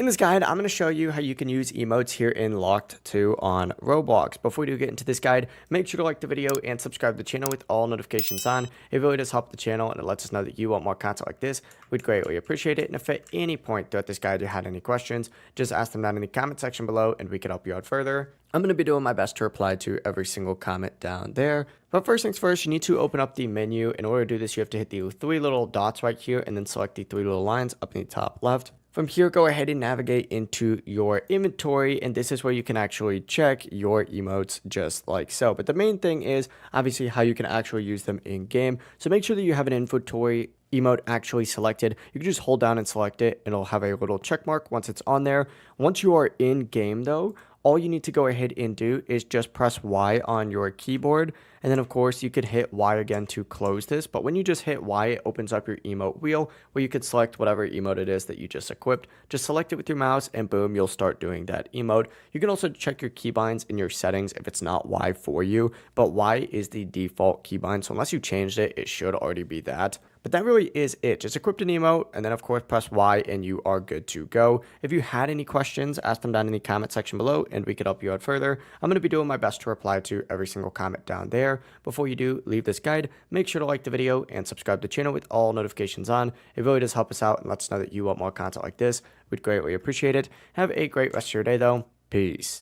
In this guide, I'm going to show you how you can use emotes here in Locked 2 on Roblox. Before we do get into this guide, make sure to like the video and subscribe to the channel with all notifications on. It really does help the channel and it lets us know that you want more content like this. We'd greatly appreciate it. And if at any point throughout this guide you had any questions, just ask them down in the comment section below and we can help you out further. I'm going to be doing my best to reply to every single comment down there. But first things first, you need to open up the menu. In order to do this, you have to hit the three little dots right here and then select the three little lines up in the top left. From here, go ahead and navigate into your inventory, and this is where you can actually check your emotes just like so. But the main thing is obviously how you can actually use them in game. So make sure that you have an inventory emote actually selected. You can just hold down and select it, and it'll have a little check mark once it's on there. Once you are in game though, all you need to go ahead and do is just press Y on your keyboard. And then of course you could hit Y again to close this. But when you just hit Y, it opens up your emote wheel where you could select whatever emote it is that you just equipped. Just select it with your mouse and boom, you'll start doing that emote. You can also check your keybinds in your settings if it's not Y for you, but Y is the default keybind. So unless you changed it, it should already be that. But that really is it. Just equip an emote and then of course press Y and you are good to go. If you had any questions, ask them down in the comment section below and we could help you out further. I'm going to be doing my best to reply to every single comment down there. Before you do leave this guide, make sure to like the video and subscribe to the channel with all notifications on. It really does help us out and lets us know that you want more content like this. We'd greatly appreciate it. Have a great rest of your day though. Peace.